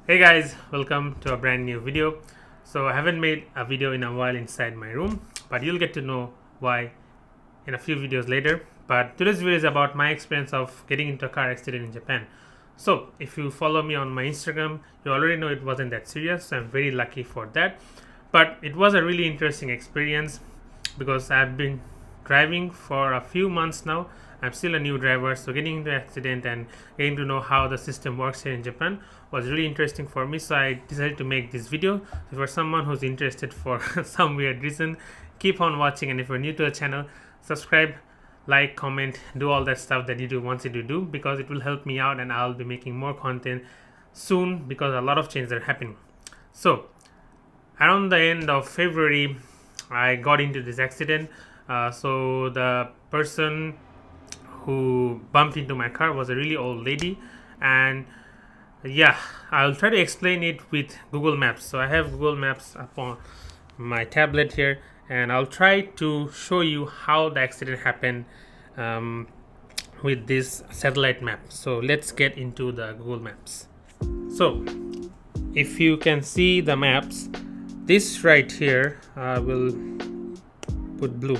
Hey guys, welcome to a brand new video. So I haven't made a video in a while inside my room, but you'll get to know why in a few videos later. But today's video is about my experience of getting into a car accident in Japan. So if you follow me on my Instagram, you already know it wasn't that serious, so I'm very lucky for that. But it was a really interesting experience because I've been driving for a few months now. I'm still a new driver, so getting into an accident and getting to know how the system works here in Japan was really interesting for me. So I decided to make this video. So for someone who's interested for some weird reason, keep on watching. And if you're new to the channel, subscribe, like, comment, do all that stuff that YouTube wants you to do, because it will help me out and I'll be making more content soon because a lot of changes are happening. So around the end of February, I got into this accident. So the person who bumped into my car was a really old lady, and yeah, I'll try to explain it with Google Maps. So I have Google Maps up on my tablet here, and I'll try to show you how the accident happened with this satellite map. So let's get into the Google Maps. So if you can see the maps, this right here will put blue.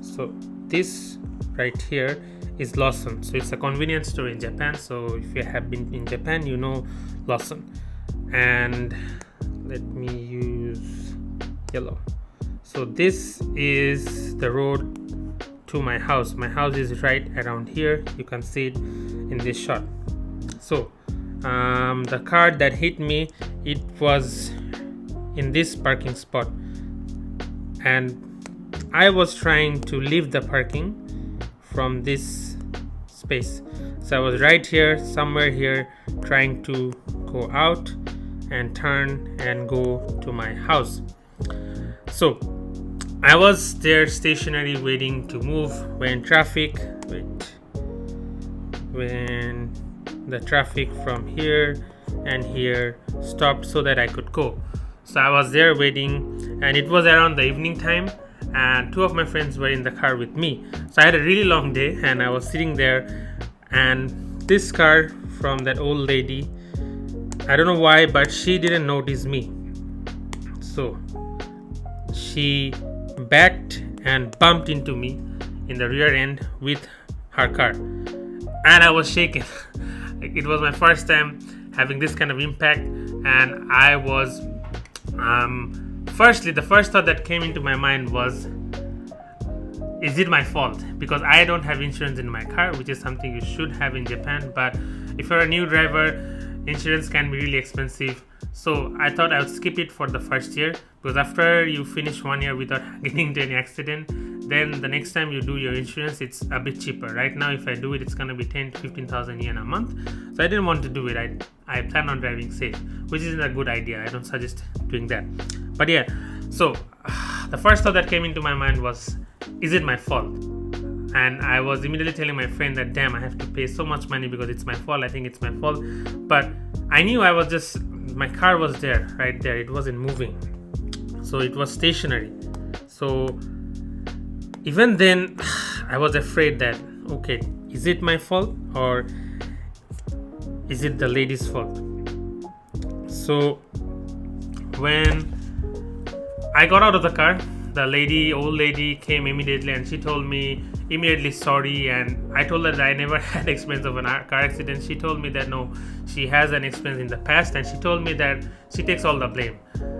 So this right here is Lawson. So it's a convenience store in Japan. So if you have been in Japan, you know Lawson. And let me use yellow. So this is the road to my house. My house is right around here. You can see it in this shot. So the car that hit me, it was in this parking spot, and I was trying to leave the parking from this space. So I was right here, somewhere here, trying to go out and turn and go to my house. So I was there stationary waiting to move when the traffic from here and here stopped so that I could go. So I was there waiting, and it was around the evening time, and two of my friends were in the car with me. So I had a really long day, and I was sitting there, and this car from that old lady, I don't know why, but she didn't notice me. So she backed and bumped into me in the rear end with her car, and I was shaken. It was my first time having this kind of impact, and I was firstly, the first thought that came into my mind was, is it my fault? Because I don't have insurance in my car, which is something you should have in Japan. But if you're a new driver, insurance can be really expensive. So I thought I would skip it for the first year, because after you finish 1 year without getting into any accident, then the next time you do your insurance, it's a bit cheaper. Right now, if I do it, it's going to be 10 to 15,000 yen a month. So I didn't want to do it. I plan on driving safe, which isn't a good idea. I don't suggest doing that. But yeah, so the first thought that came into my mind was, is it my fault? And I was immediately telling my friend that, damn, I have to pay so much money because it's my fault. I think it's my fault. But I knew my car was there, right there. It wasn't moving. So it was stationary. So even then, I was afraid that, okay, is it my fault or is it the lady's fault? So when I got out of the car, the old lady came immediately, and she told me immediately sorry. And I told her that I never had experience of a car accident. She told me that no, she has an experience in the past, and she told me that she takes all the blame.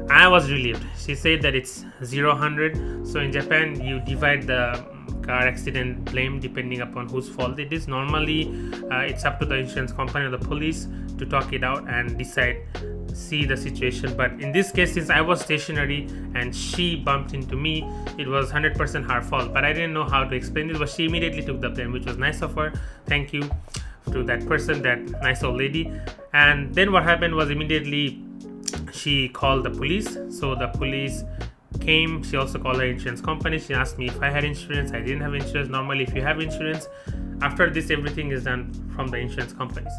I was relieved. She said that it's 0-100. So in Japan, you divide the car accident blame depending upon whose fault it is. Normally, it's up to the insurance company or the police to talk it out and see the situation. But in this case, since I was stationary and she bumped into me, it was 100% her fault. But I didn't know how to explain it, but she immediately took the blame, which was nice of her. Thank you to that person, that nice old lady. And then what happened was, immediately she called the police. So the police came. She also called her insurance company. She asked me if I had insurance. I didn't have insurance. Normally, if you have insurance, after this, everything is done from the insurance companies.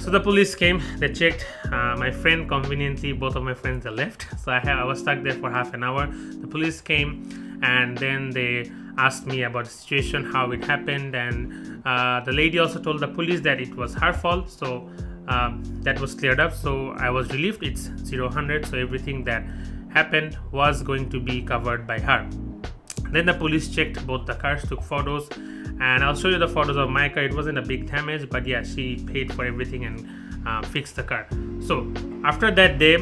So the police came, they checked. My friend, conveniently, both of my friends, they left. So I was stuck there for half an hour. The police came, and then they asked me about the situation, how it happened. And the lady also told the police that it was her fault. So that was cleared up, so I was relieved. It's 0-100, so everything that happened was going to be covered by her. Then the police checked both the cars, took photos, and I'll show you the photos of my car. It wasn't a big damage, but yeah, she paid for everything and fixed the car. So after that day,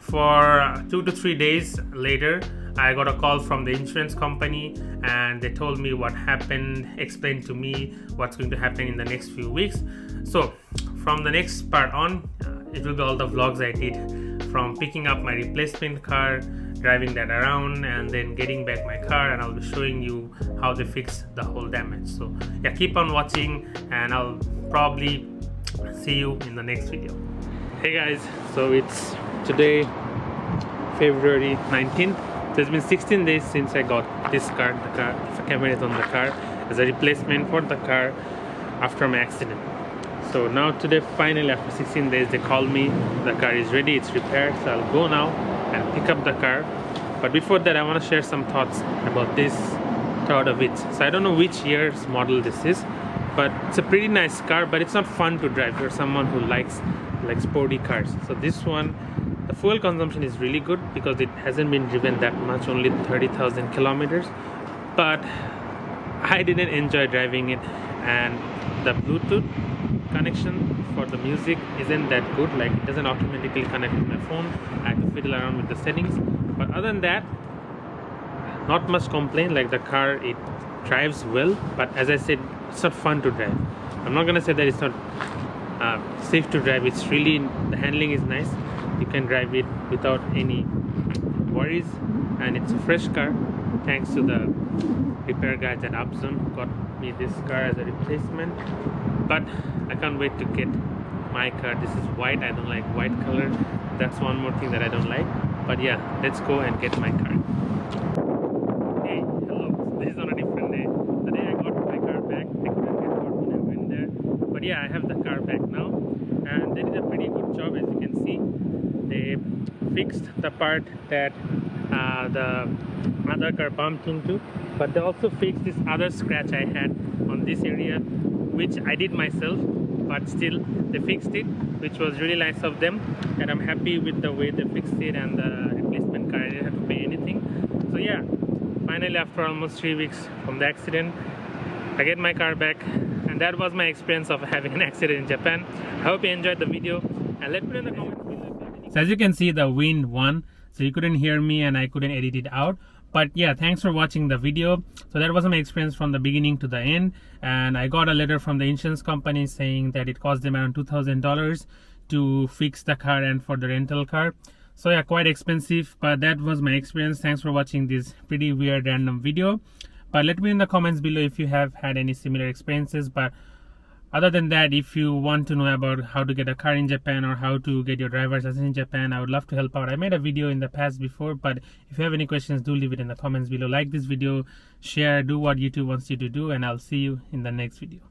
for 2 to 3 days later, I got a call from the insurance company, and they told me what happened, explained to me what's going to happen in the next few weeks. So from the next part on, it will be all the vlogs I did, from picking up my replacement car, driving that around, and then getting back my car, and I'll be showing you how they fix the whole damage. So yeah, keep on watching, and I'll probably see you in the next video. Hey guys, so it's today February 19th. So it's been 16 days since I got this car. The camera is on the car as a replacement for the car after my accident. So now today, finally after 16 days, they called me, the car is ready, it's repaired, so I'll go now and pick up the car. But before that, I want to share some thoughts about this Toyota Vitz. So I don't know which year's model this is, but it's a pretty nice car, but it's not fun to drive for someone who likes like sporty cars. So this one, the fuel consumption is really good because it hasn't been driven that much, only 30,000 kilometers, but I didn't enjoy driving it, and the Bluetooth connection for the music isn't that good. Like, it doesn't automatically connect with my phone. I have to fiddle around with the settings, but other than that, not much complaint. Like, the car, it drives well, but as I said, it's not fun to drive. I'm not gonna say that it's not safe to drive. It's really, the handling is nice, you can drive it without any worries, and it's a fresh car thanks to the repair guys at Abzum. Got me this car as a replacement, but I can't wait to get my car. This is white, I don't like white color. That's one more thing that I don't like. But yeah, let's go and get my car. Hey, hello. This is on a different day. The day I got my car back, I couldn't get out when I went there, but yeah, I have the car back now, and they did a pretty good job. As you can see, they fixed the part that the other car bumped into, but they also fixed this other scratch I had on this area, which I did myself, but still they fixed it, which was really nice of them, and I'm happy with the way they fixed it. And the replacement car, I didn't have to pay anything. So yeah, finally after almost 3 weeks from the accident, I get my car back, and that was my experience of having an accident in Japan. I hope you enjoyed the video, and let me know in the comments below. So as you can see, the wind won, so you couldn't hear me and I couldn't edit it out. But yeah, thanks for watching the video. So that was my experience from the beginning to the end, and I got a letter from the insurance company saying that it cost them around $2,000 to fix the car and for the rental car. So yeah, quite expensive, but that was my experience. Thanks for watching this pretty weird random video, but let me know in the comments below if you have had any similar experiences. But other than that, if you want to know about how to get a car in Japan or how to get your driver's license in Japan, I would love to help out. I made a video in the past before, but if you have any questions, do leave it in the comments below. Like this video, share, do what YouTube wants you to do, and I'll see you in the next video.